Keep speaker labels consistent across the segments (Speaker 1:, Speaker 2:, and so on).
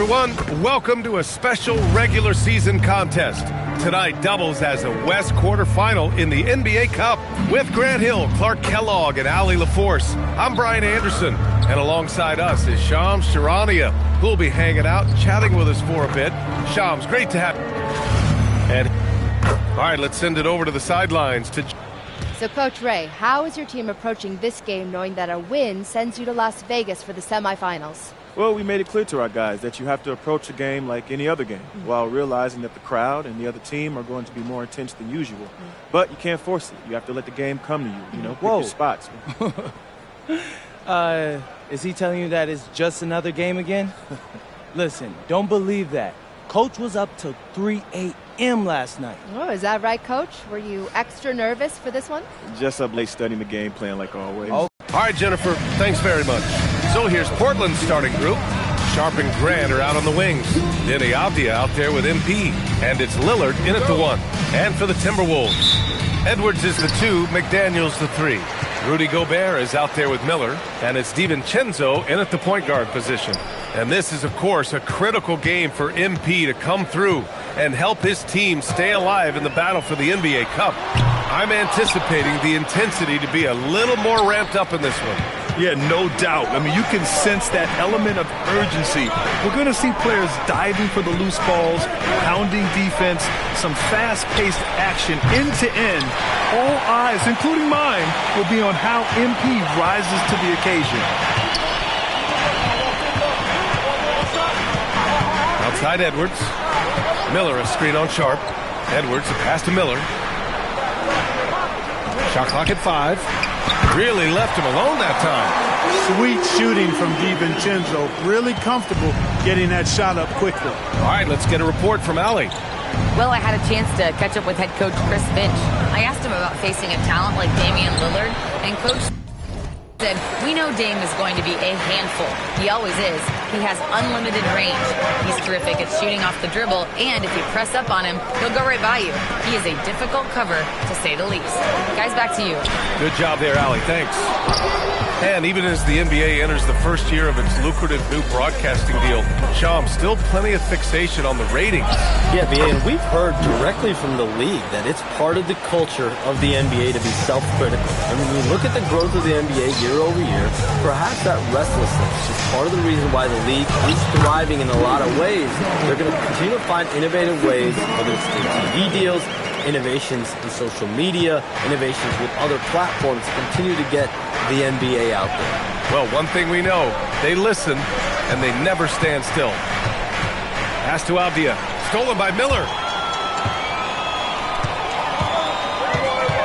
Speaker 1: everyone. Welcome to a special regular season contest. Tonight doubles as a West quarterfinal in the NBA Cup with Grant Hill, Clark Kellogg, and Allie LaForce. I'm Brian Anderson, and alongside us is Shams Charania, who will be hanging out and chatting with us for a bit. Shams, great to have you. And all right, let's send it over to the sidelines to...
Speaker 2: So, Coach Ray, how is your team approaching this game knowing that a win sends you to Las Vegas for the semifinals?
Speaker 3: Well, we made it clear to our guys that you have to approach a game like any other game while realizing that the crowd and the other team are going to be more intense than usual. But you can't force it. You have to let the game come to you, pick your spots.
Speaker 4: Is he telling you that it's just another game again? Listen, don't believe that. Coach was up till 3 a.m. last night.
Speaker 2: Oh, is that right, Coach? Were you extra nervous for this one?
Speaker 3: Just up late studying the game plan like always.
Speaker 1: Oh. All right, Jennifer, thanks very much. So here's Portland's starting group. Sharp and Grant are out on the wings. Denny Avdia out there with MP. And it's Lillard in at the 1. And for the Timberwolves, Edwards is the 2, McDaniels the 3. Rudy Gobert is out there with Miller. And it's DiVincenzo in at the point guard position. And this is, of course, a critical game for MP to come through and help his team stay alive in the battle for the NBA Cup. I'm anticipating the intensity to be a little more ramped up in this one.
Speaker 5: Yeah, no doubt. I mean, you can sense that element of urgency. We're going to see players diving for the loose balls, pounding defense, some fast-paced action end-to-end. All eyes, including mine, will be on how MP rises to the occasion.
Speaker 1: Outside Edwards. Miller a screen on Sharp. Edwards a pass to Miller. Shot clock at 5. Really left him alone that time.
Speaker 6: Sweet shooting from DiVincenzo. Really comfortable getting that shot up quickly.
Speaker 1: All right, let's get a report from Allie.
Speaker 7: Well, I had a chance to catch up with head coach Chris Finch. I asked him about facing a talent like Damian Lillard, and Coach said, we know Dame is going to be a handful. He always is. He has unlimited range. He's terrific at shooting off the dribble, and if you press up on him, he'll go right by you. He is a difficult cover, to say the least. Guys, back to you.
Speaker 1: Good job there, Allie. Thanks. And even as the NBA enters the first year of its lucrative new broadcasting deal, Sham, still plenty of fixation on the ratings.
Speaker 8: Yeah, BA, and we've heard directly from the league that it's part of the culture of the NBA to be self-critical. I mean, when you look at the growth of the NBA year over year, perhaps that restlessness is part of the reason why the league is thriving in a lot of ways. They're going to continue to find innovative ways, whether it's through TV deals, innovations in social media, innovations with other platforms to continue to get the NBA out there.
Speaker 1: Well, one thing we know, they listen and they never stand still. Pass to Avdia, stolen by Miller.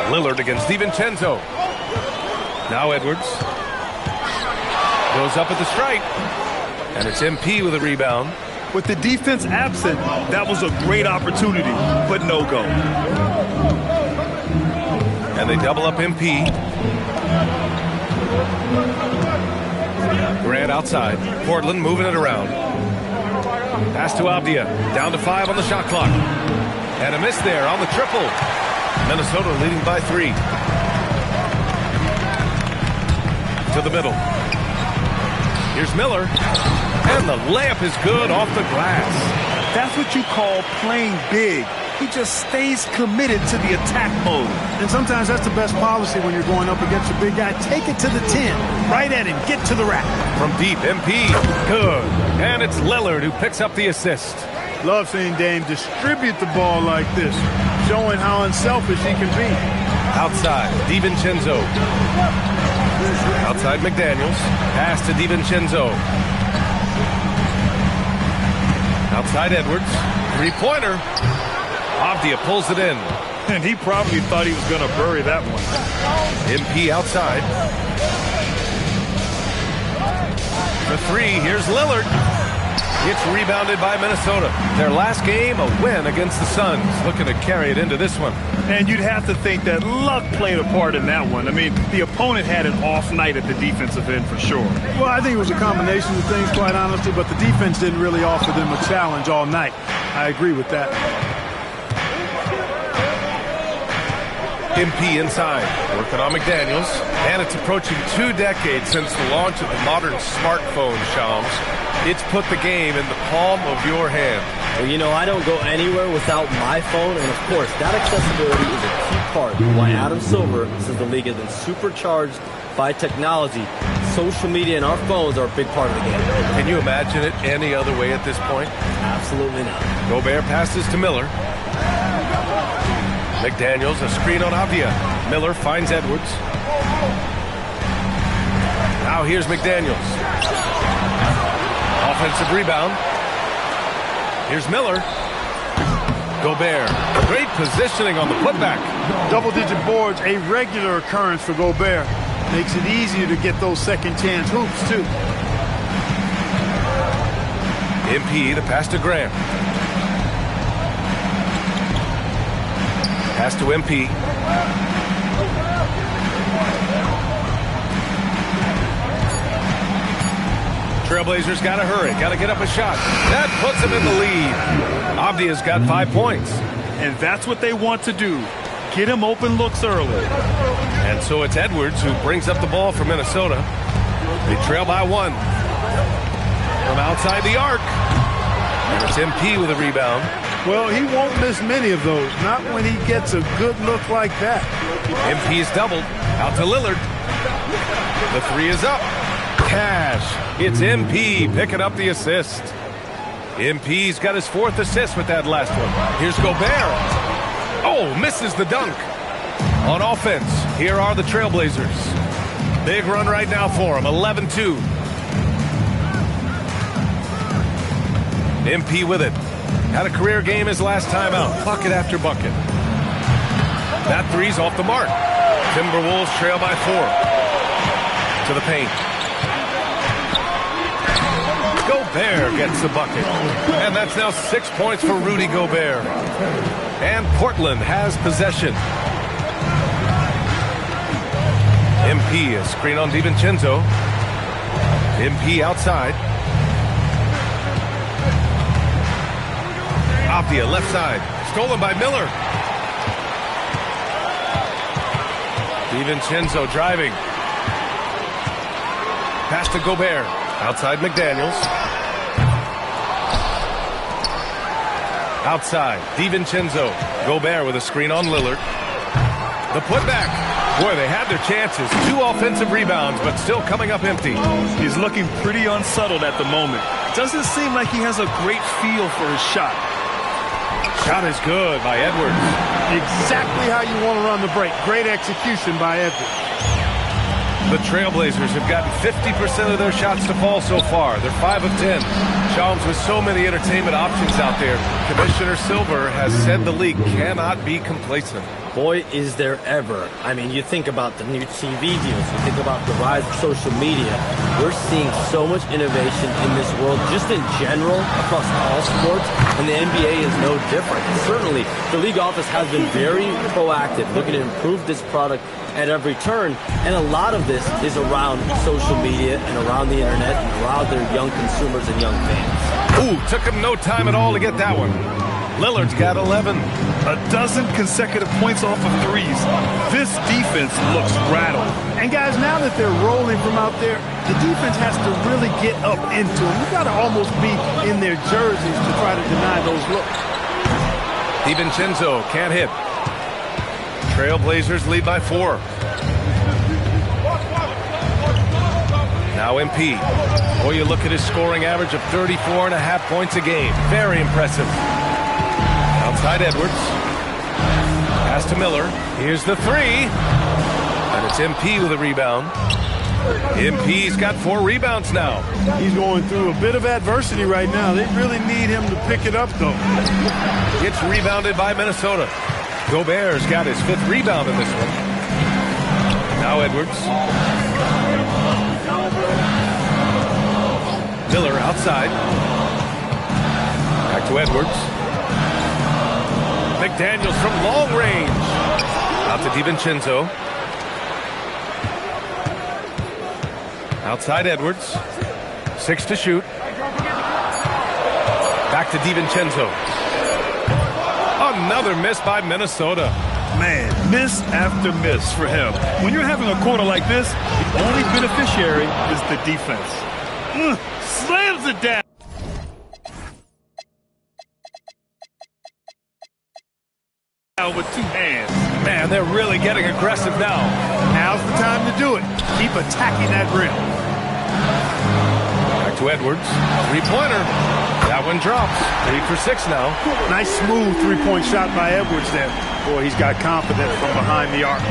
Speaker 1: Lillard against DiVincenzo. Now Edwards. Goes up at the stripe. And it's MP with a rebound.
Speaker 5: With the defense absent, that was a great opportunity, but no go.
Speaker 1: And they double up MP. Grant outside. Portland moving it around. Pass to Avdia. Down to 5 on the shot clock. And a miss there on the triple. Minnesota leading by 3. To the middle. Here's Miller. And the layup is good off the glass.
Speaker 5: That's what you call playing big. He just stays committed to the attack mode.
Speaker 6: And sometimes that's the best policy when you're going up against a big guy. Take it to the 10. Right at him. Get to the rack.
Speaker 1: From deep, MP. Good. And it's Lillard who picks up the assist.
Speaker 6: Love seeing Dame distribute the ball like this, showing how unselfish he can be.
Speaker 1: Outside, DiVincenzo. Outside McDaniels. Pass to DiVincenzo. Outside Edwards. Three-pointer. Avdia pulls it in.
Speaker 5: And he probably thought he was going to bury that one.
Speaker 1: MP outside. The 3, here's Lillard. It's rebounded by Minnesota. Their last game, a win against the Suns. Looking to carry it into this one.
Speaker 5: And you'd have to think that luck played a part in that one. I mean, the opponent had an off night at the defensive end for sure.
Speaker 6: Well, I think it was a combination of things, quite honestly, but the defense didn't really offer them a challenge all night. I agree with that.
Speaker 1: MP inside, working on McDaniels. And it's approaching 2 decades since the launch of the modern smartphone, Shams. It's put the game in the palm of your hand.
Speaker 8: Well, you know, I don't go anywhere without my phone, and of course, that accessibility is a key part of why Adam Silver says the league has been supercharged by technology. Social media and our phones are a big part of the game.
Speaker 1: Can you imagine it any other way at this point?
Speaker 8: Absolutely not.
Speaker 1: Gobert passes to Miller. McDaniels, a screen on Avdia. Miller finds Edwards. Now here's McDaniels. Offensive rebound. Here's Miller. Gobert. Great positioning on the putback.
Speaker 6: Double-digit boards, a regular occurrence for Gobert. Makes it easier to get those second-chance hoops, too.
Speaker 1: MP, the pass to Grant. Pass to MP. Trailblazers got to hurry. Got to get up a shot. That puts them in the lead. Avdia's got 5 points.
Speaker 5: And that's what they want to do. Get him open looks early.
Speaker 1: And so it's Edwards who brings up the ball for Minnesota. They trail by 1. From outside the arc. And it's MP with a rebound.
Speaker 6: Well, he won't miss many of those. Not when he gets a good look like that.
Speaker 1: MP's doubled. Out to Lillard. The 3 is up. Cash. It's MP picking up the assist. MP's got his 4th assist with that last one. Here's Gobert. Oh, misses the dunk. On offense, here are the Trailblazers. Big run right now for them, 11-2. MP with it. Had a career game his last time out. Bucket after bucket. That 3's off the mark. Timberwolves trail by 4. To the paint. Gobert gets the bucket. And that's now 6 points for Rudy Gobert. And Portland has possession. MP, a screen on DiVincenzo. MP outside. Avdia left side. Stolen by Miller. DiVincenzo driving. Pass to Gobert. Outside McDaniels. Outside, DiVincenzo. Gobert with a screen on Lillard. The putback. Boy, they had their chances. 2 offensive rebounds, but still coming up empty.
Speaker 5: He's looking pretty unsettled at the moment. Doesn't seem like he has a great feel for his shot.
Speaker 1: Shot is good by Edwards.
Speaker 6: Exactly how you want to run the break. Great execution by Edwards.
Speaker 1: The Trailblazers have gotten 50% of their shots to fall so far. They're 5 of 10. Shams, with so many entertainment options out there, Commissioner Silver has said the league cannot be complacent.
Speaker 8: Boy, is there ever. I mean, you think about the new TV deals, you think about the rise of social media. We're seeing so much innovation in this world, just in general, across all sports, and the NBA is no different. Certainly, the league office has been very proactive, looking to improve this product at every turn, and a lot of this is around social media and around the internet and around their young consumers and young fans.
Speaker 1: Ooh, took him no time at all to get that one. Lillard's got 11.
Speaker 5: A dozen consecutive points off of 3s. This defense looks rattled.
Speaker 6: And guys, now that they're rolling from out there, the defense has to really get up into them. You got to almost be in their jerseys to try to deny those looks.
Speaker 1: DiVincenzo can't hit. Trailblazers lead by 4. Now MP. Boy, you look at his scoring average of 34.5 points a game. Very impressive. Outside Edwards. Pass to Miller. Here's the 3. And it's MP with a rebound. MP's got 4 rebounds now.
Speaker 6: He's going through a bit of adversity right now. They really need him to pick it up, though.
Speaker 1: It's rebounded by Minnesota. Gobert's got his 5th rebound in this one. Now Edwards. Miller outside. Back to Edwards. McDaniels from long range. Out to DiVincenzo. Outside Edwards. 6 to shoot. Back to DiVincenzo. Another miss by Minnesota.
Speaker 5: Man, miss after miss for him. When you're having a quarter like this, the only beneficiary is the defense. Slams it down. With two hands.
Speaker 1: Man, they're really getting aggressive now.
Speaker 6: Now's the time to do it. Keep attacking that rim.
Speaker 1: Back to Edwards. Three-pointer. That one drops. 3 for 6 now.
Speaker 6: Nice smooth three-point shot by Edwards there. Boy, he's got confidence from behind the arc.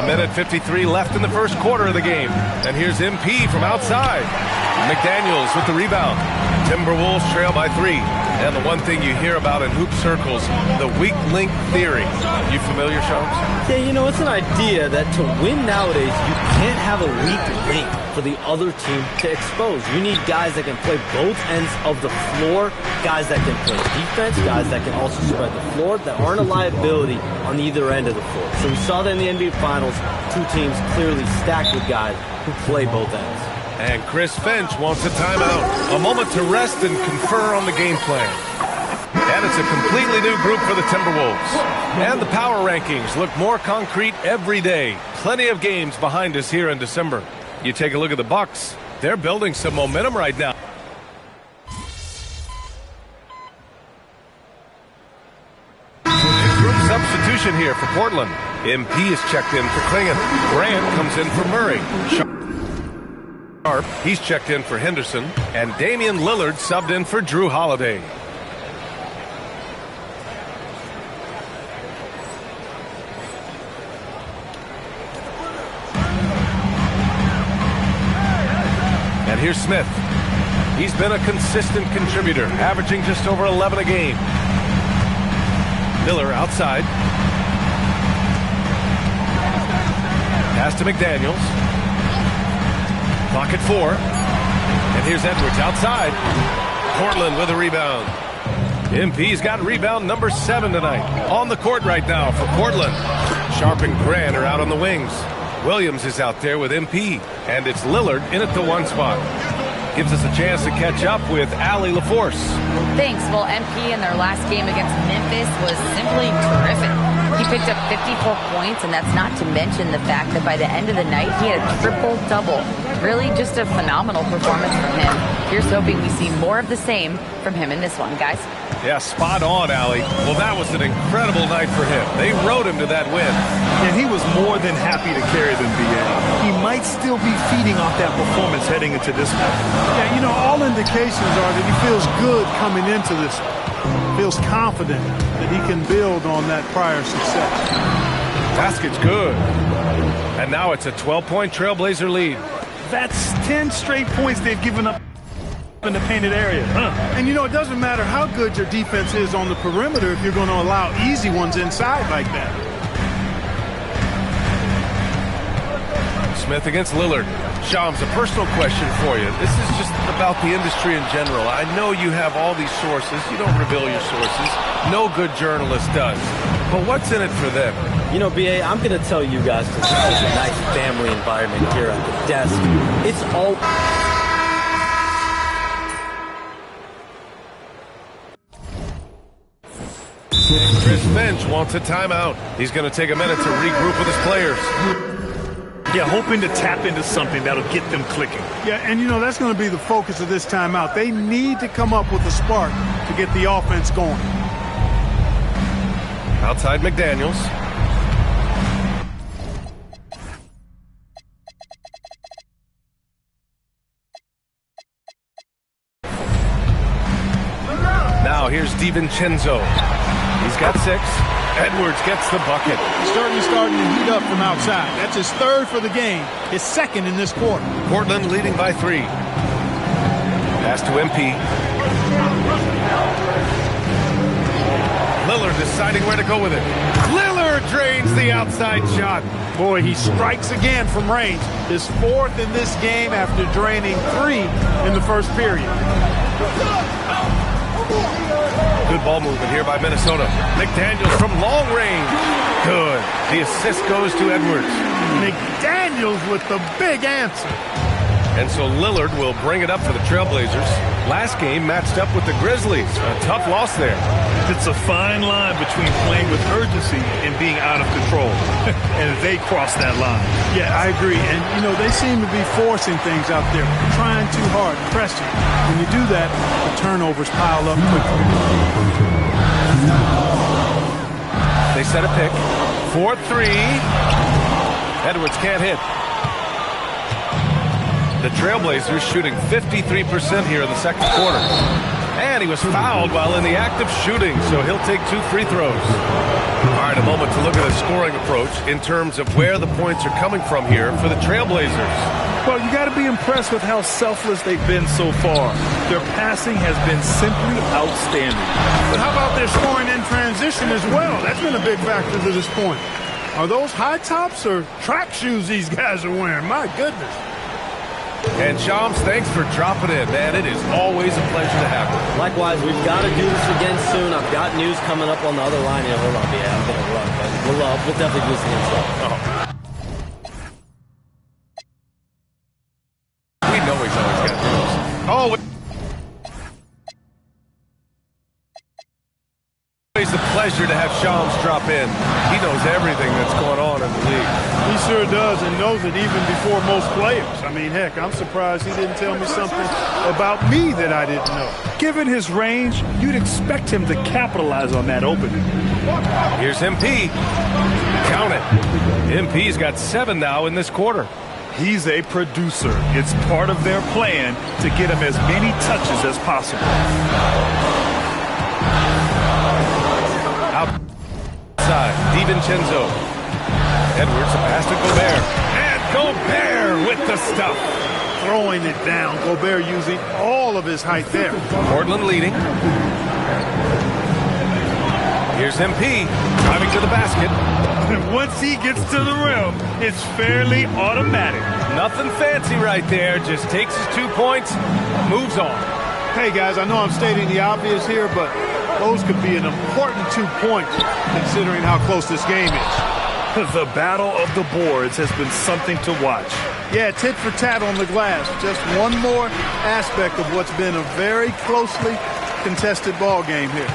Speaker 1: A minute 53 left in the first quarter of the game. And here's MP from outside. McDaniels with the rebound. Timberwolves trail by 3. And the one thing you hear about in hoop circles, the weak link theory. You familiar, Shams?
Speaker 8: Yeah, you know, it's an idea that to win nowadays, you can't have a weak link for the other team to expose. You need guys that can play both ends of the floor, guys that can play defense, guys that can also spread the floor, that aren't a liability on either end of the floor. So we saw that in the NBA Finals, two teams clearly stacked with guys who play both ends.
Speaker 1: And Chris Finch wants a timeout. A moment to rest and confer on the game plan. And it's a completely new group for the Timberwolves. And the power rankings look more concrete every day. Plenty of games behind us here in December. You take a look at the Bucks. They're building some momentum right now. Group substitution here for Portland. MP is checked in for Klingon. Grant comes in for Murray. Sharp, he's checked in for Henderson. And Damian Lillard subbed in for Drew Holiday. And here's Smith. He's been a consistent contributor, averaging just over 11 a game. Miller outside. Pass to McDaniels. Clock at 4. And here's Edwards outside. Portland with a rebound. MP's got rebound number 7 tonight. On the court right now for Portland. Sharp and Grant are out on the wings. Williams is out there with MP. And it's Lillard in at the 1 spot. Gives us a chance to catch up with Allie LaForce.
Speaker 7: Thanks. Well, MP in their last game against Memphis was simply terrific. He picked up 54 points, and that's not to mention the fact that by the end of the night, he had a triple-double. Really just a phenomenal performance from him. Here's hoping we see more of the same from him in this one, guys.
Speaker 1: Yeah, spot on, Allie. Well, that was an incredible night for him. They rode him to that win.
Speaker 5: And he was more than happy to carry them, B.A. He might still be feeding off that performance heading into this one.
Speaker 6: Yeah, you know, all indications are that he feels good coming into this. Feels confident that he can build on that prior success.
Speaker 1: Basket's good. And now it's a 12-point Trailblazer lead.
Speaker 5: That's 10 straight points they've given up in the painted area.
Speaker 6: And you know, it doesn't matter how good your defense is on the perimeter if you're going to allow easy ones inside like that.
Speaker 1: Smith against Lillard. Shams, a personal question for you. This is just about the industry in general. I know you have all these sources. You don't reveal your sources. No good journalist does. But what's in it for them?
Speaker 8: You know, B.A., I'm going to tell you guys, because this is a nice family environment here at the desk. It's all...
Speaker 1: Chris Finch wants a timeout. He's going to take a minute to regroup with his players.
Speaker 5: Yeah, hoping to tap into something that'll get them clicking.
Speaker 6: Yeah, and you know, that's going to be the focus of this timeout. They need to come up with a spark to get the offense going.
Speaker 1: Outside McDaniels. Now here's DiVincenzo. He's got 6. Edwards gets the bucket.
Speaker 6: Starting to heat up from outside. That's his 3rd for the game. His 2nd in this quarter.
Speaker 1: Portland leading by 3. Pass to MP. Lillard deciding where to go with it. Lillard drains the outside shot.
Speaker 6: Boy, he strikes again from range. His 4th in this game after draining 3 in the first period.
Speaker 1: Good ball movement here by Minnesota. McDaniels from long range. Good. The assist goes to Edwards.
Speaker 6: McDaniels with the big answer.
Speaker 1: And so Lillard will bring it up for the Trailblazers. Last game matched up with the Grizzlies. A tough loss there.
Speaker 5: It's a fine line between playing with urgency and being out of control. And they crossed that line.
Speaker 6: Yeah, I agree. And, you know, they seem to be forcing things out there, trying too hard, pressing. When you do that, the turnovers pile up quickly.
Speaker 1: They set a pick. 4-3. Edwards can't hit. The Trailblazers shooting 53% here in the second quarter. And he was fouled while in the act of shooting, so he'll take 2 free throws. All right, a moment to look at the scoring approach in terms of where the points are coming from here for the Trailblazers.
Speaker 5: Well, you got to be impressed with how selfless they've been so far. Their passing has been simply outstanding.
Speaker 6: But how about their scoring in transition as well? That's been a big factor to this point. Are those high tops or track shoes these guys are wearing? My goodness.
Speaker 1: And Shams, thanks for dropping in, man. It is always a pleasure to have you.
Speaker 8: Likewise, we've got to do this again soon. I've got news coming up on the other line here. Hold on, yeah, I'm going to run, but we'll definitely do this again soon.
Speaker 1: We know he's always got news. Always a pleasure to have Shams drop in. He knows everything that's going on in the league.
Speaker 6: He sure does, and knows it even before most players. I mean, heck, I'm surprised he didn't tell me something about me that I didn't know.
Speaker 5: Given his range, you'd expect him to capitalize on that opening.
Speaker 1: Here's MP. Count it. MP's got 7 now in this quarter.
Speaker 5: He's a producer. It's part of their plan to get him as many touches as possible.
Speaker 1: Outside, DiVincenzo. Edwards, a pass to Gobert. And Gobert with the stuff.
Speaker 6: Throwing it down. Gobert using all of his height there.
Speaker 1: Portland leading. Here's MP driving to the basket.
Speaker 5: And once he gets to the rim, it's fairly automatic.
Speaker 1: Nothing fancy right there. Just takes his 2 points, moves on.
Speaker 6: Hey, guys, I know I'm stating the obvious here, but those could be an important 2 points considering how close this game is.
Speaker 5: The battle of the boards has been something to watch.
Speaker 6: Yeah, tit for tat on the glass. Just one more aspect of what's been a very closely contested ball game here.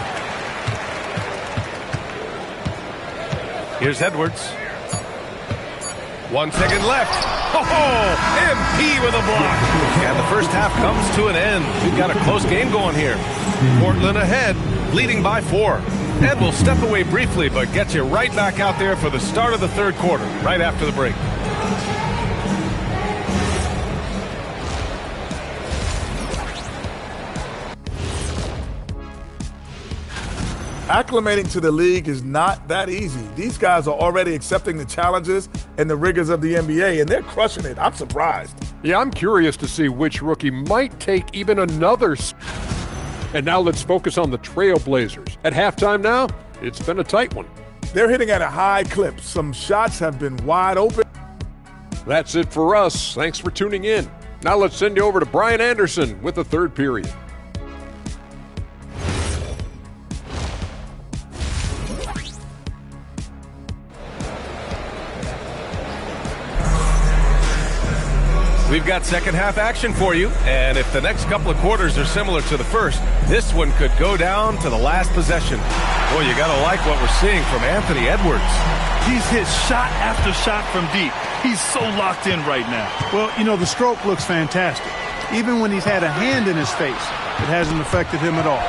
Speaker 1: Here's Edwards. 1 second left. Oh, MP with a block. And the first half comes to an end. We've got a close game going here. Portland ahead, leading by 4. Ed will step away briefly, but gets you right back out there for the start of the third quarter, right after the break.
Speaker 9: Acclimating to the league is not that easy. These guys are already accepting the challenges and the rigors of the NBA, and they're crushing it. I'm surprised.
Speaker 10: Yeah, I'm curious to see which rookie might take even another. And now let's focus on the Trailblazers. At halftime now, it's been a tight one.
Speaker 9: They're hitting at a high clip. Some shots have been wide open.
Speaker 10: That's it for us. Thanks for tuning in. Now let's send you over to Brian Anderson with the third period.
Speaker 1: We've got second half action for you, and if the next couple of quarters are similar to the first, this one could go down to the last possession. Boy, you gotta like what we're seeing from Anthony Edwards.
Speaker 5: He's hit shot after shot from deep. He's so locked in right now.
Speaker 6: Well, you know, the stroke looks fantastic. Even when he's had a hand in his face, it hasn't affected him at all.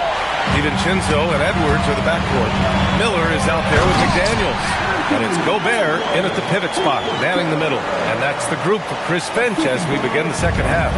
Speaker 1: DiVincenzo and Edwards are the backcourt. Miller is out there with McDaniels. And it's Gobert in at the pivot spot, manning the middle. And that's the group for Chris Finch as we begin the second half.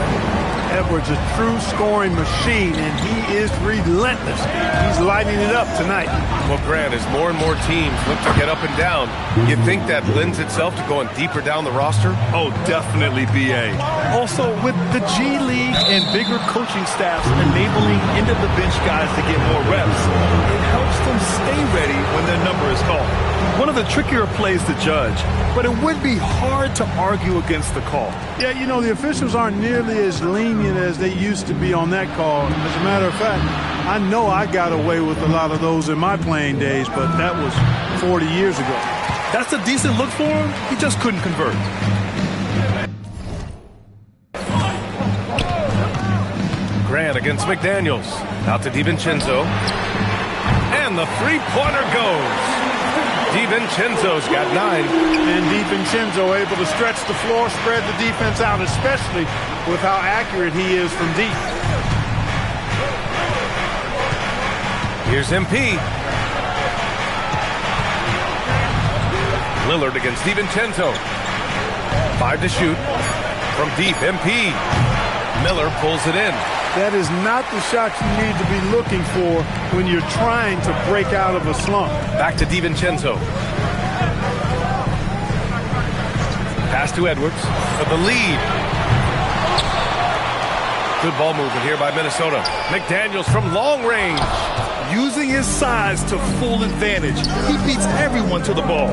Speaker 6: Edwards, a true scoring machine, and he is relentless. He's lighting it up tonight.
Speaker 1: Well, Grant, as more and more teams look to get up and down, you think that lends itself to going deeper down the roster?
Speaker 5: Oh, definitely, B.A. Also, with the G League and bigger coaching staffs enabling end-of-the-bench guys to get more reps, it helps them stay ready when their number is called. One of the trickier plays to judge, but it would be hard to argue against the call.
Speaker 6: Yeah, you know, the officials aren't nearly as lenient as they used to be on that call. As a matter of fact, I know I got away with a lot of those in my playing days, but that was 40 years ago.
Speaker 5: That's a decent look for him. He just couldn't convert.
Speaker 1: Grant Grant against McDaniels. Out to DiVincenzo. And the three-pointer goes. DiVincenzo's got 9.
Speaker 6: And DiVincenzo able to stretch the floor, spread the defense out, especially with how accurate he is from deep.
Speaker 1: Here's MP. Lillard against DiVincenzo. 5 to shoot. From deep, MP. Miller pulls it in.
Speaker 6: That is not the shot you need to be looking for when you're trying to break out of a slump.
Speaker 1: Back to DiVincenzo. Pass to Edwards for the lead. Good ball movement here by Minnesota. McDaniels from long range.
Speaker 5: Using his size to full advantage. He beats everyone to the ball.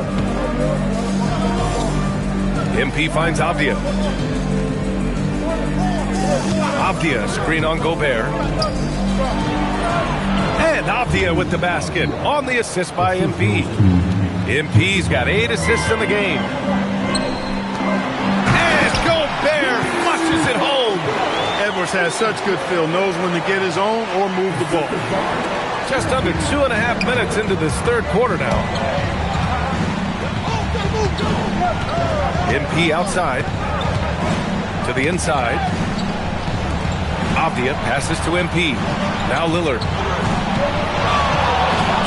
Speaker 1: MP finds Avdia. Avdia screen on Gobert. And Avdia with the basket on the assist by MP. MP's got 8 assists in the game. And Gobert flushes it home.
Speaker 6: Edwards has such good feel, knows when to get his own or move the ball.
Speaker 1: Just under 2.5 minutes into this third quarter now. MP outside. To the inside. Avdia passes to MP. Now Lillard.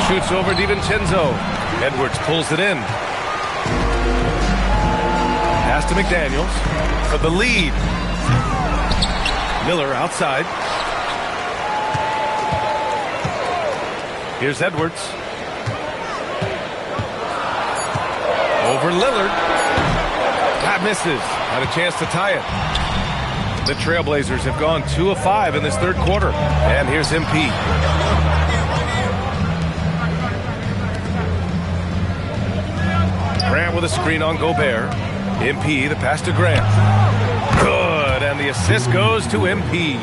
Speaker 1: Shoots over DiVincenzo. Edwards pulls it in. Pass to McDaniels for the lead. Miller outside. Here's Edwards. Over Lillard. That misses. Had a chance to tie it. The Trailblazers have gone 2 of 5 in this third quarter. And here's MP. Grant with a screen on Gobert. MP, the pass to Grant. Good, and the assist goes to MP.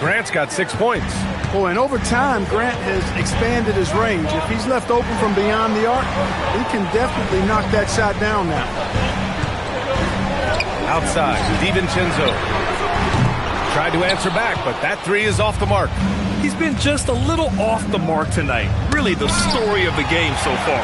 Speaker 1: Grant's got 6 points.
Speaker 6: Oh, and over time, Grant has expanded his range. If he's left open from beyond the arc, he can definitely knock that shot down now.
Speaker 1: Outside, DiVincenzo. Tried to answer back, but that 3 is off the mark.
Speaker 5: He's been just a little off the mark tonight. Really the story of the game so far.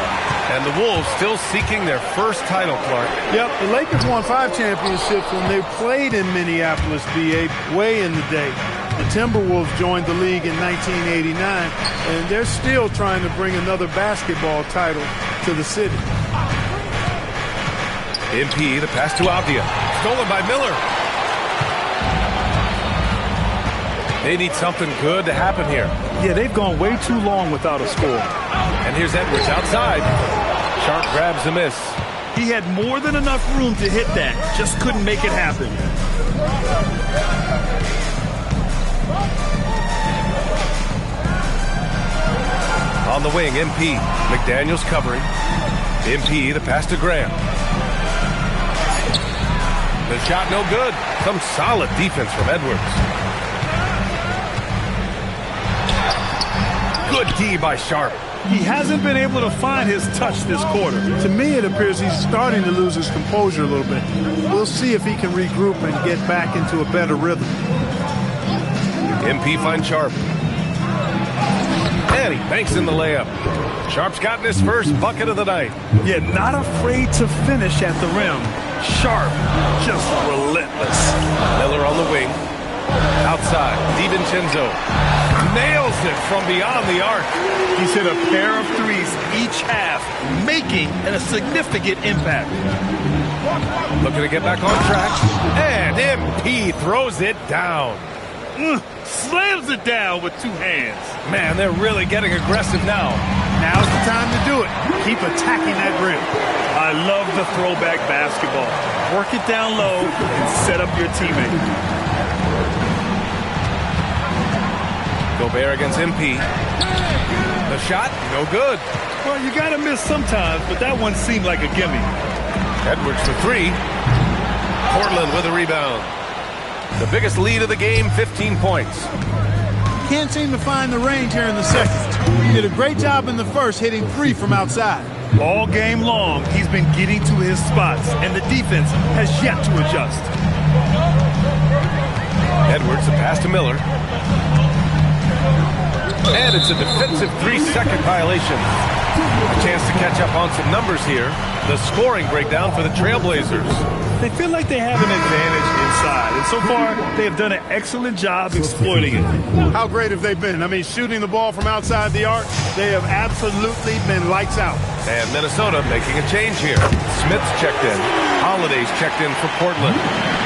Speaker 1: And the Wolves still seeking their first title, Clark.
Speaker 6: Yep, the Lakers won 5 championships when they played in Minneapolis, BA, way in the day. The Timberwolves joined the league in 1989, and they're still trying to bring another basketball title to the city.
Speaker 1: MP, the pass to Avdia. Stolen by Miller. They need something good to happen here.
Speaker 5: Yeah, they've gone way too long without a score.
Speaker 1: And here's Edwards outside. Sharp grabs the miss.
Speaker 5: He had more than enough room to hit that. Just couldn't make it happen.
Speaker 1: On the wing, MP. McDaniels covering. MP, the pass to Grant. The shot no good. Some solid defense from Edwards. Good D by Sharp.
Speaker 5: He hasn't been able to find his touch this quarter.
Speaker 6: To me, it appears he's starting to lose his composure a little bit. We'll see if he can regroup and get back into a better rhythm.
Speaker 1: MP finds Sharp. And he banks in the layup. Sharp's gotten his first bucket of the night.
Speaker 5: Yeah, not afraid to finish at the rim. Sharp, just relentless.
Speaker 1: Miller on the wing. Outside, DiVincenzo nails it from beyond the arc.
Speaker 5: He's hit a pair of threes each half, making a significant impact.
Speaker 1: Looking to get back on track. And MP throws it down.
Speaker 5: Slams it down with 2 hands.
Speaker 1: Man, they're really getting aggressive now.
Speaker 6: Now's the time to do it. Keep attacking that rim.
Speaker 5: I love the throwback basketball. Work it down low and set up your teammate.
Speaker 1: Gobert against MP. The shot, no good.
Speaker 5: Well, you got to miss sometimes, but that one seemed like a gimme.
Speaker 1: Edwards for 3. Portland with a rebound. The biggest lead of the game, 15 points.
Speaker 6: Can't seem to find the range here in the second. He did a great job in the first, hitting 3 from outside.
Speaker 5: All game long, he's been getting to his spots, and the defense has yet to adjust.
Speaker 1: Edwards, the pass to Miller. And it's a defensive 3-second violation. A chance to catch up on some numbers here. The scoring breakdown for the Trailblazers.
Speaker 5: They feel like they have an advantage inside, and so far they have done an excellent job exploiting it.
Speaker 6: How great have they been? I mean, shooting the ball from outside the arc, they have absolutely been lights out.
Speaker 1: And Minnesota making a change here. Smith's checked in. Holiday's checked in for Portland.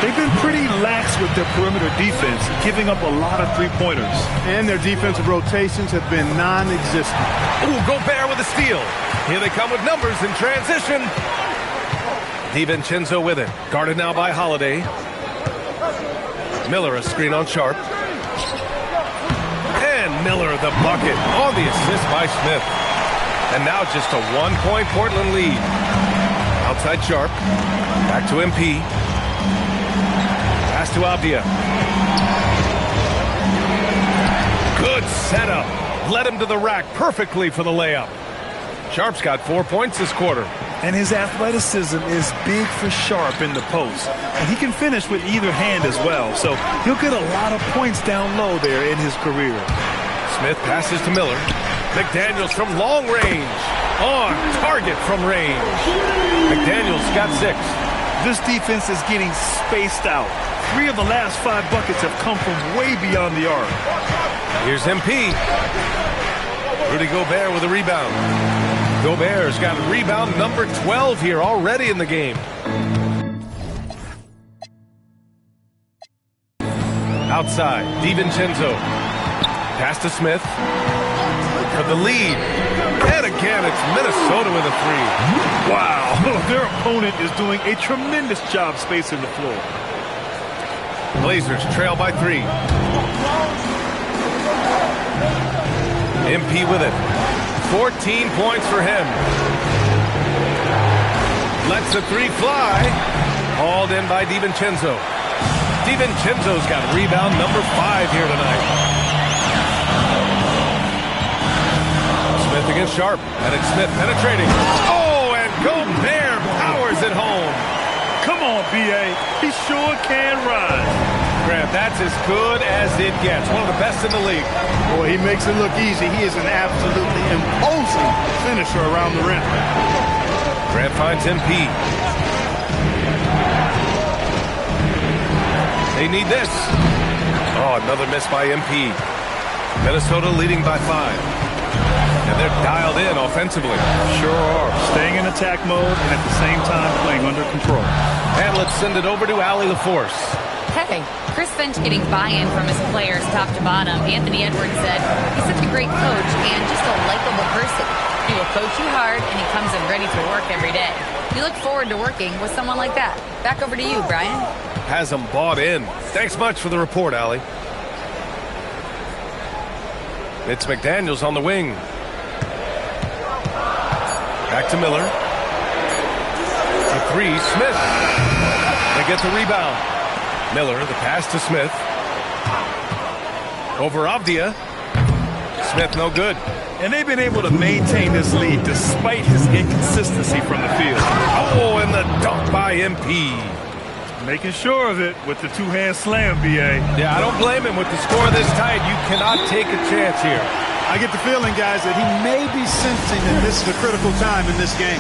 Speaker 5: They've been pretty lax with their perimeter defense, giving up a lot of three-pointers.
Speaker 6: And their defensive rotations have been non-existent.
Speaker 1: Ooh, Gobert with a steal. Here they come with numbers in transition. DiVincenzo with it. Guarded now by Holiday. Miller a screen on Sharp. And Miller the bucket on the assist by Smith. And now just a 1-point Portland lead. Outside Sharp. Back to MP. Pass to Avdia. Good setup. Led him to the rack perfectly for the layup. Sharp's got 4 points this quarter.
Speaker 5: And his athleticism is big for Sharp in the post. And he can finish with either hand as well. So he'll get a lot of points down low there in his career.
Speaker 1: Smith passes to Miller. McDaniels from long range. On target from range. McDaniels got 6.
Speaker 5: This defense is getting spaced out. 3 of the last 5 buckets have come from way beyond the arc.
Speaker 1: Here's MP. Rudy Gobert with a rebound. Gobert's got rebound number 12 here already in the game. Outside, DiVincenzo. Pass to Smith. For the lead. And again, it's Minnesota with a 3.
Speaker 5: Wow, their opponent is doing a tremendous job spacing the floor.
Speaker 1: Blazers trail by 3. MP with it. 14 points for him. Lets the 3 fly. Hauled in by DiVincenzo. DiVincenzo's got rebound number 5 here tonight. Smith against Sharp. And it's Smith penetrating. Oh, and Gobert powers it home.
Speaker 5: Come on, B.A. He sure can ride.
Speaker 1: Grant, that's as good as it gets. One of the best in the league.
Speaker 6: Boy, he makes it look easy. He is an absolutely imposing finisher around the rim.
Speaker 1: Grant finds MP. They need this. Oh, another miss by MP. Minnesota leading by 5. And they're dialed in offensively.
Speaker 5: Sure are. Staying in attack mode and at the same time playing under control.
Speaker 1: And let's send it over to Allie LaForce.
Speaker 7: Hey, Chris Finch getting buy-in from his players top to bottom. Anthony Edwards said he's such a great coach and just a likable person. He will coach you hard and he comes in ready to work every day. We look forward to working with someone like that. Back over to you, Brian.
Speaker 1: Has them bought in. Thanks much for the report, Allie. It's McDaniels on the wing. Back to Miller. The 3, Smith. They get the rebound. Miller, the pass to Smith. Over Avdia. Smith, no good.
Speaker 5: And they've been able to maintain this lead despite his inconsistency from the field.
Speaker 1: Oh, and the dunk by MP.
Speaker 5: Making sure of it with the 2-hand slam, B.A.
Speaker 1: Yeah, I don't blame him with the score this tight. You cannot take a chance here.
Speaker 6: I get the feeling, guys, that he may be sensing that this is a critical time in this game.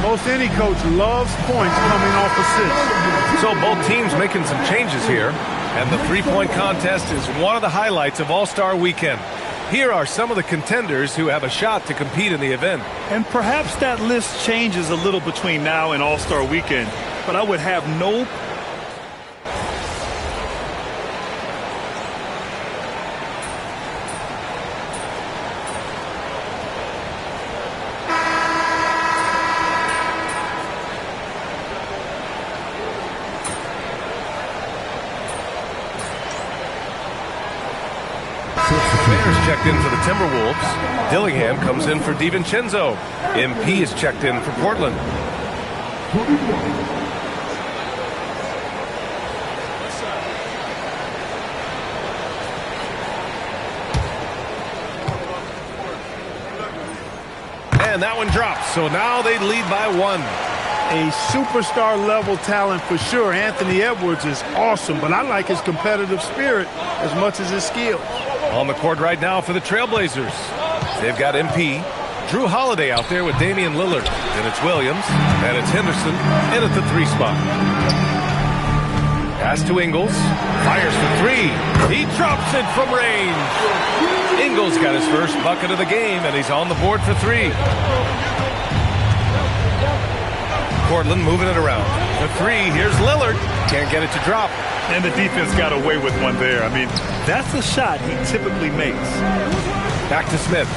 Speaker 6: Most any coach loves points coming off assists.
Speaker 1: So both teams making some changes here. And the 3-point contest is one of the highlights of All-Star Weekend. Here are some of the contenders who have a shot to compete in the event.
Speaker 5: And perhaps that list changes a little between now and All-Star Weekend. But I would have no
Speaker 1: checked in for the Timberwolves. Dillingham comes in for DiVincenzo. MP is checked in for Portland. And that one drops, so now they lead by 1.
Speaker 6: A superstar level talent for sure. Anthony Edwards is awesome, but I like his competitive spirit as much as his skill.
Speaker 1: On the court right now for the Trailblazers. They've got MP. Drew Holiday out there with Damian Lillard. Then it's Williams, and it's Henderson in at the 3 spot. Pass to Ingles. Fires for 3. He drops it from range. Ingles got his first bucket of the game, and he's on the board for 3. Portland moving it around. The 3, here's Lillard. Can't get it to drop.
Speaker 5: And the defense got away with one there. I mean, that's a shot he typically makes.
Speaker 1: Back to Smith.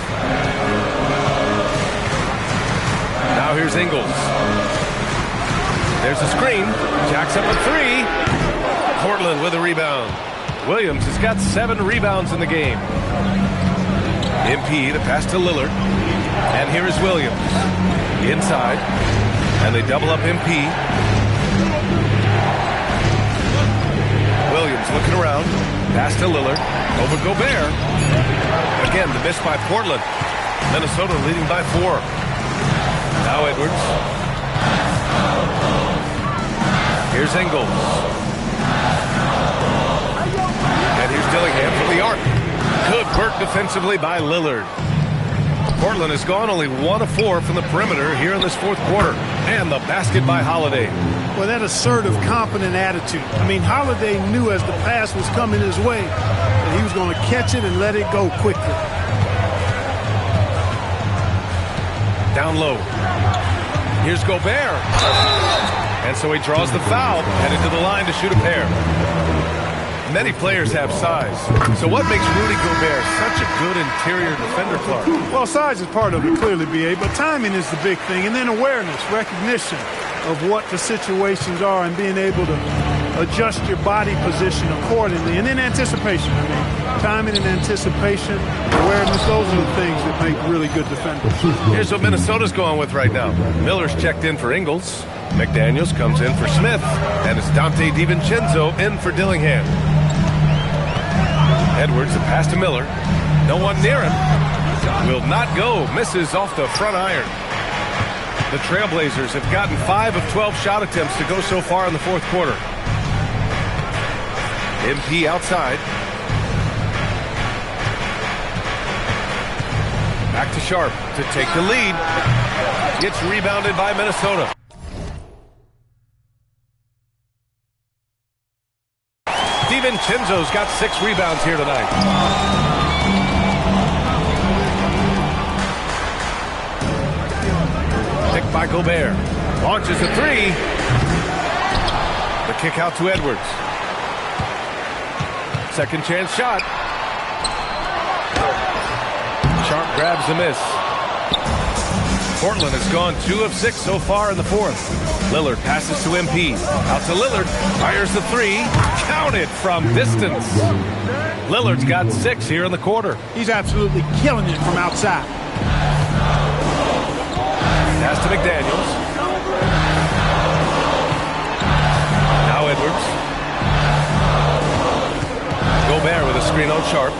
Speaker 1: Now here's Ingles. There's a screen. Jacks up a 3. Portland with a rebound. Williams has got 7 rebounds in the game. MP, the pass to Lillard. And here is Williams. Inside. And they double up MP. Williams looking around. Pass to Lillard. Over Gobert. Again, the miss by Portland. Minnesota leading by 4. Now Edwards. Here's Ingles. And here's Dillingham from the arc. Good work defensively by Lillard. Portland has gone only 1 of 4 from the perimeter here in this 4th quarter. And the basket by Holiday.
Speaker 6: Well, that assertive, confident attitude. I mean, Holiday knew as the pass was coming his way that he was going to catch it and let it go quickly.
Speaker 1: Down low. Here's Gobert. And so he draws the foul, headed to the line to shoot a pair. Many players have size. So what makes Rudy Gobert such a good interior defender, Clark?
Speaker 6: Well, size is part of it, clearly, B.A., but timing is the big thing. And then awareness, recognition of what the situations are and being able to adjust your body position accordingly. And then anticipation. I mean, timing and anticipation, awareness, those are the things that make really good defenders.
Speaker 1: Here's what Minnesota's going with right now. Miller's checked in for Ingles. McDaniels comes in for Smith. And it's Dante DiVincenzo in for Dillingham. Edwards, the pass to Miller. No one near him. Will not go. Misses off the front iron. The Trailblazers have gotten 5 of 12 shot attempts to go so far in the 4th quarter. MP outside. Back to Sharp to take the lead. Gets rebounded by Minnesota. DiVincenzo's got 6 rebounds here tonight. Picked by Gobert. Launches a 3. The kick out to Edwards. Second chance shot. Sharp grabs the miss. Portland has gone 2 of 6 so far in the 4th. Lillard passes to MP. Out to Lillard. Fires the 3. Counted from distance. Lillard's got 6 here in the quarter.
Speaker 6: He's absolutely killing it from outside.
Speaker 1: Pass to McDaniels. Now Edwards. Gobert with a screen on Sharp.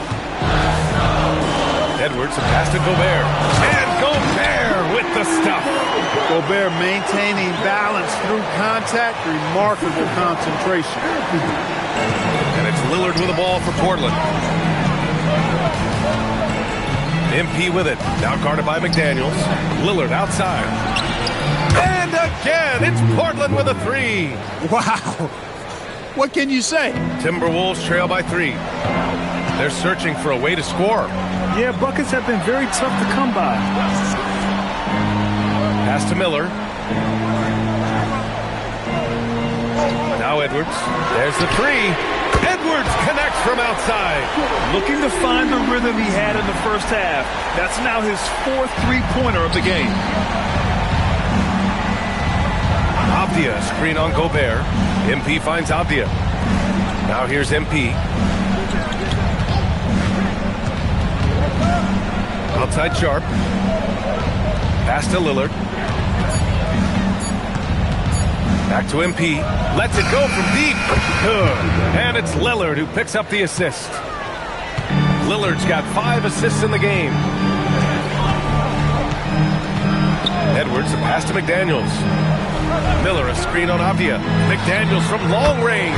Speaker 1: Edwards, a pass to Gobert. And Gobert with the stuff.
Speaker 6: Gobert maintaining balance through contact, remarkable concentration.
Speaker 1: And it's Lillard with the ball for Portland. MP with it. Now guarded by McDaniels. Lillard outside. And again, it's Portland with a 3.
Speaker 6: Wow. What can you say?
Speaker 1: Timberwolves trail by 3. They're searching for a way to score.
Speaker 5: Yeah, buckets have been very tough to come by.
Speaker 1: Pass to Miller. Now Edwards. There's the 3. Edwards connects from outside.
Speaker 5: Looking to find the rhythm he had in the first half. That's now his 4th three-pointer of the game.
Speaker 1: Avdia, screen on Gobert. MP finds Avdia. Now here's MP. Outside Sharp. Pass to Lillard. Back to MP. Lets it go from deep. Good. And it's Lillard who picks up the assist. Lillard's got 5 assists in the game. Edwards, a pass to McDaniels. Miller a screen on Avdia. McDaniels from long range.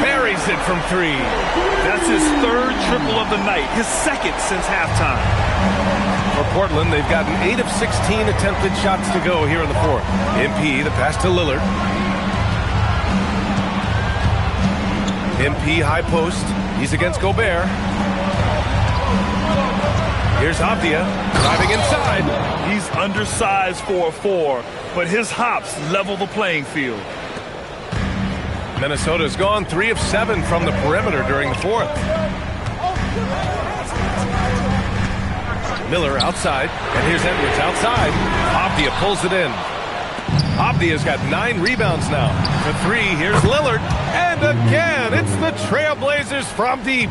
Speaker 1: Buries it from 3.
Speaker 5: That's his 3rd triple of the night, his 2nd since halftime.
Speaker 1: For Portland, they've gotten 8 of 16 attempted shots to go here in the 4th. MP, the pass to Lillard. MP high post. He's against Gobert. Here's Avdia driving inside.
Speaker 5: He's undersized for a 4, but his hops level the playing field.
Speaker 1: Minnesota's gone 3 of 7 from the perimeter during the 4th. Miller outside, and here's Edwards outside. Avdia pulls it in. Avdia's got 9 rebounds now. For 3, here's Lillard. And again, it's the Trailblazers from deep.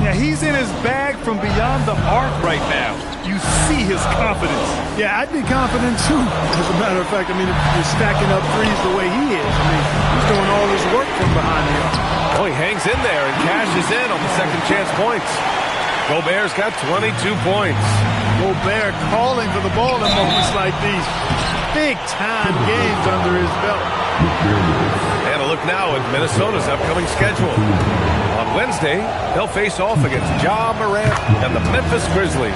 Speaker 5: Yeah, he's in his bag from beyond the arc right now. You see his confidence.
Speaker 6: Yeah, I'd be confident too. As a matter of fact, I mean, if you're stacking up threes the way he is, I mean, he's doing all his work from behind the arc.
Speaker 1: Oh, he hangs in there and cashes in on the second chance points. Gobert's got 22 points.
Speaker 6: Gobert calling for the ball in moments like these. Big-time games under his belt.
Speaker 1: And a look now at Minnesota's upcoming schedule. On Wednesday, they'll face off against Ja Morant and the Memphis Grizzlies.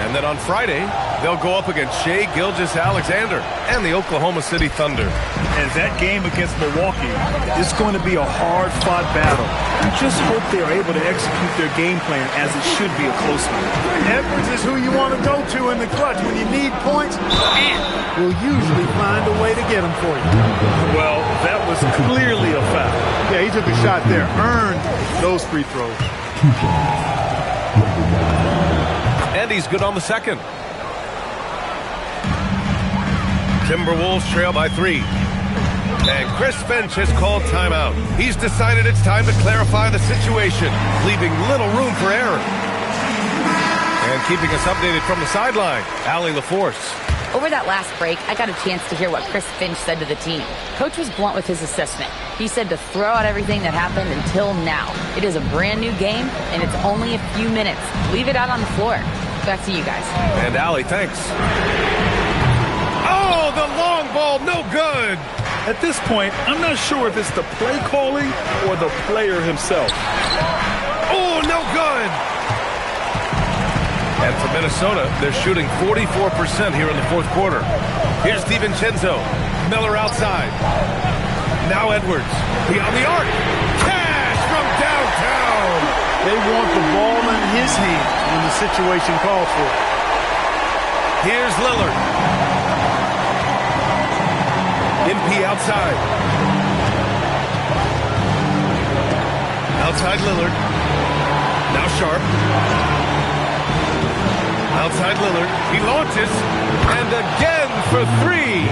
Speaker 1: And then on Friday, they'll go up against Shai Gilgeous-Alexander and the Oklahoma City Thunder.
Speaker 5: And that game against Milwaukee is going to be a hard-fought battle. You just hope they are able to execute their game plan as it should be a close one.
Speaker 6: Edwards is who you want to go to in the clutch. When you need points, we'll usually find a way to get them for you.
Speaker 5: Well, that was clearly a foul.
Speaker 6: Yeah, he took a shot there. Earned those free throws.
Speaker 1: And he's good on the second. Timberwolves trail by 3. And Chris Finch has called timeout. He's decided it's time to clarify the situation, leaving little room for error. And keeping us updated from the sideline, Allie LaForce.
Speaker 7: Over that last break, I got a chance to hear what Chris Finch said to the team. Coach was blunt with his assessment. He said to throw out everything that happened until now. It is a brand new game, and it's only a few minutes. Leave it out on the floor. Back to you guys.
Speaker 1: And Allie, thanks. Oh, the long ball, no good.
Speaker 5: At this point, I'm not sure if it's the play calling or the player himself.
Speaker 1: Oh, no good. And for Minnesota, they're shooting 44% here in the 4th quarter. Here's DiVincenzo. Miller outside. Now Edwards. Beyond the arc. Cash from downtown.
Speaker 6: They want the ball in his hands when the situation calls for it.
Speaker 1: Here's Lillard. MP outside. Outside Lillard. Now Sharp. Outside Lillard. He launches. And again for 3.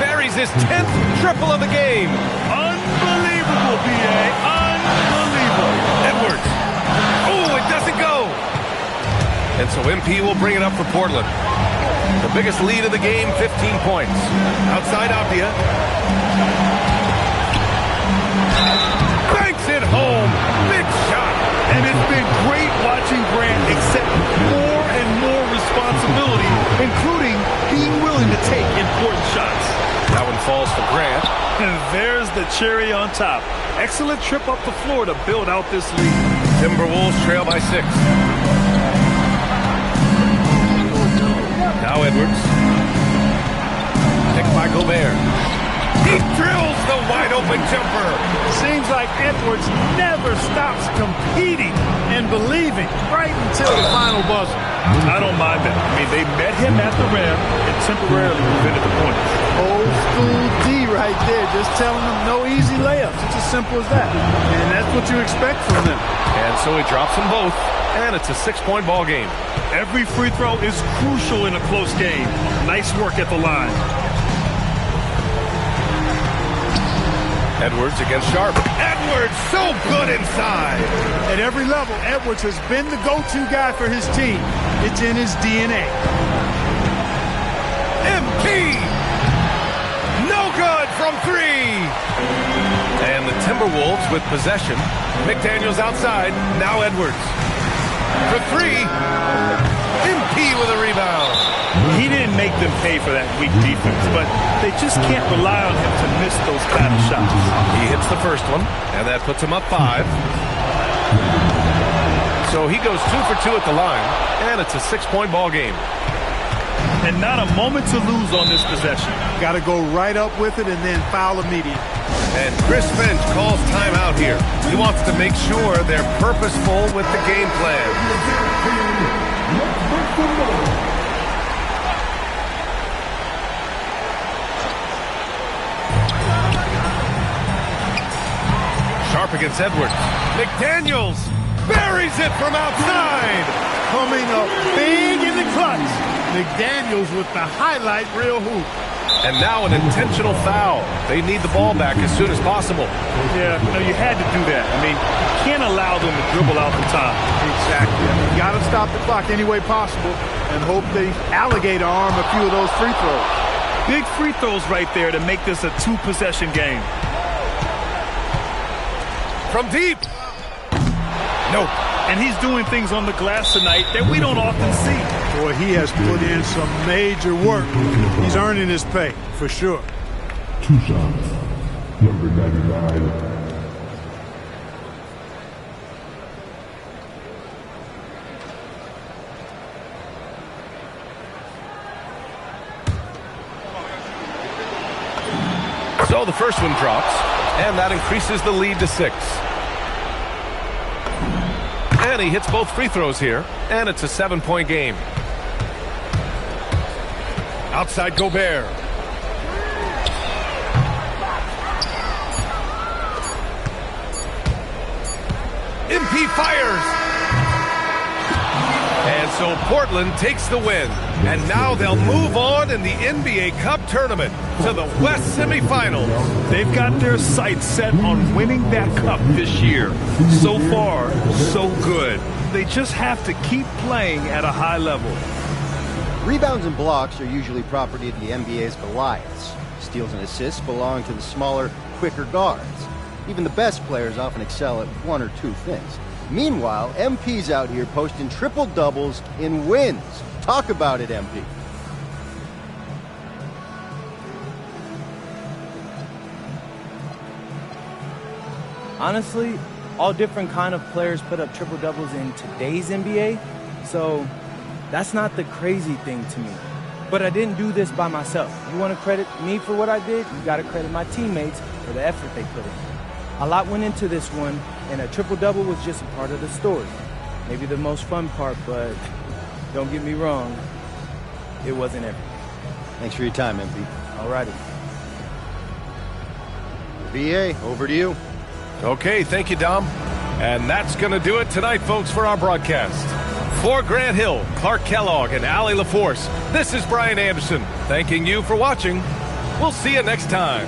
Speaker 1: Buries his 10th triple of the game.
Speaker 5: Unbelievable, B.A. Unbelievable.
Speaker 1: Edwards. Oh, it doesn't go. And so MP will bring it up for Portland. The biggest lead of the game, 15 points. Outside Avdia. Banks it home. Big shot.
Speaker 5: And it's been great watching Grant accept more and more responsibility, including being willing to take important shots.
Speaker 1: That one falls for Grant.
Speaker 5: And there's the cherry on top. Excellent trip up the floor to build out this lead.
Speaker 1: Timberwolves trail by 6. Now Edwards. Picked by Gobert. He drills the wide-open jumper.
Speaker 6: Seems like Edwards never stops competing and believing right until the final buzzer.
Speaker 5: I don't mind that. I mean, they met him at the rim and temporarily prevented the points.
Speaker 6: Old school D right there, just telling them no easy layups. It's as simple as that. And that's what you expect from them.
Speaker 1: And so he drops them both, and it's a 6-point ball game.
Speaker 5: Every free throw is crucial in a close game. Nice work at the line.
Speaker 1: Edwards against Sharp. Edwards so good inside.
Speaker 6: At every level, Edwards has been the go-to guy for his team. It's in his DNA.
Speaker 1: MP! No good from 3. And the Timberwolves with possession. McDaniels outside. Now Edwards. For 3. MP with a rebound.
Speaker 5: He didn't make them pay for that weak defense, but they just can't rely on him to miss those kind of shots.
Speaker 1: He hits the first one, and that puts him up 5. So he goes 2 for 2 at the line, and it's a 6-point ball game.
Speaker 5: And not a moment to lose on this possession.
Speaker 6: Got to go right up with it and then foul immediately.
Speaker 1: And Chris Finch calls timeout here. He wants to make sure they're purposeful with the game plan. Sharp against Edwards. McDaniels buries it from outside.
Speaker 6: Coming up big in the clutch. McDaniels with the highlight reel hoop.
Speaker 1: And now an intentional foul. They need the ball back as soon as possible.
Speaker 5: Yeah, you had to do that. I mean, you can't allow them to dribble out the time.
Speaker 6: Exactly. You got to stop the clock any way possible and hope they alligator arm a few of those free throws.
Speaker 5: Big free throws right there to make this a 2-possession game.
Speaker 1: From deep. Nope.
Speaker 5: And he's doing things on the glass tonight that we don't often see.
Speaker 6: Boy, he has put in some major work. He's earning his pay, for sure.
Speaker 11: 2 shots. Number 99.
Speaker 1: So the first one drops, and that increases the lead to 6. And he hits both free throws here, and it's a 7-point game. Outside Gobert. MP fires. And so Portland takes the win. And now they'll move on in the NBA Cup tournament to the West semifinals.
Speaker 5: They've got their sights set on winning that cup this year. So far, so good. They just have to keep playing at a high level.
Speaker 12: Rebounds and blocks are usually property of the NBA's Goliaths. Steals and assists belong to the smaller, quicker guards. Even the best players often excel at 1 or 2 things. Meanwhile, MP's out here posting triple-doubles in wins. Talk about it, MP.
Speaker 4: Honestly, all different kind of players put up triple-doubles in today's NBA, so that's not the crazy thing to me. But I didn't do this by myself. You want to credit me for what I did, you got to credit my teammates for the effort they put in. A lot went into this one, and a triple-double was just a part of the story. Maybe the most fun part, but don't get me wrong, it wasn't everything.
Speaker 12: Thanks for your time, MP.
Speaker 4: All righty.
Speaker 12: VA, over to you.
Speaker 1: Okay, thank you, Dom. And that's going to do it tonight, folks, for our broadcast. For Grant Hill, Clark Kellogg, and Allie LaForce, this is Brian Anderson, thanking you for watching. We'll see you next time.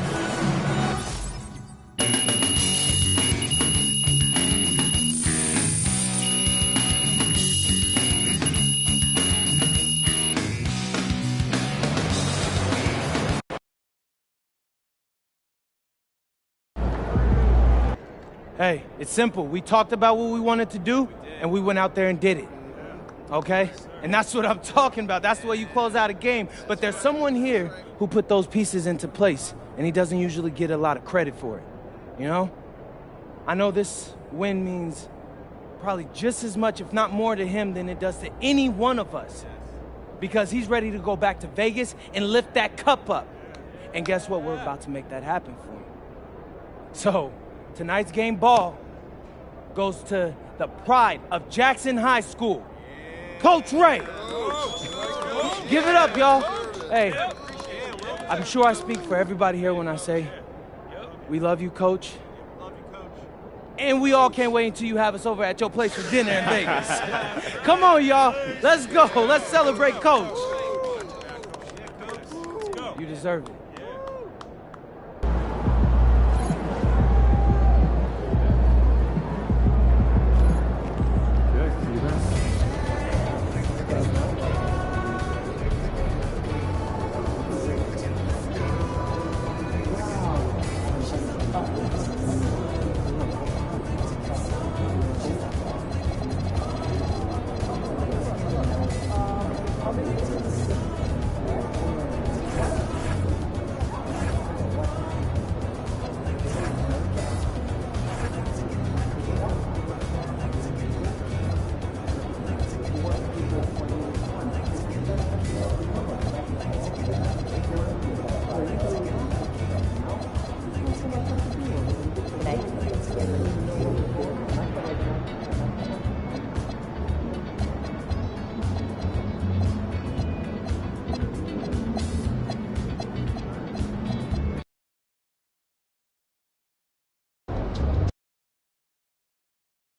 Speaker 4: Hey, it's simple. We talked about what we wanted to do, and we went out there and did it. Okay? And that's what I'm talking about. That's the way you close out a game. But there's someone here who put those pieces into place, and he doesn't usually get a lot of credit for it. You know? I know this win means probably just as much, if not more, to him than it does to any one of us. Because he's ready to go back to Vegas and lift that cup up. And guess what? We're about to make that happen for him. So tonight's game ball goes to the pride of Jackson High School, Coach Ray. Give it up, y'all. Hey, I'm sure I speak for everybody here when I say we love you, Coach. And we all can't wait until you have us over at your place for dinner in Vegas. Come on, y'all. Let's go. Let's celebrate Coach. You deserve it.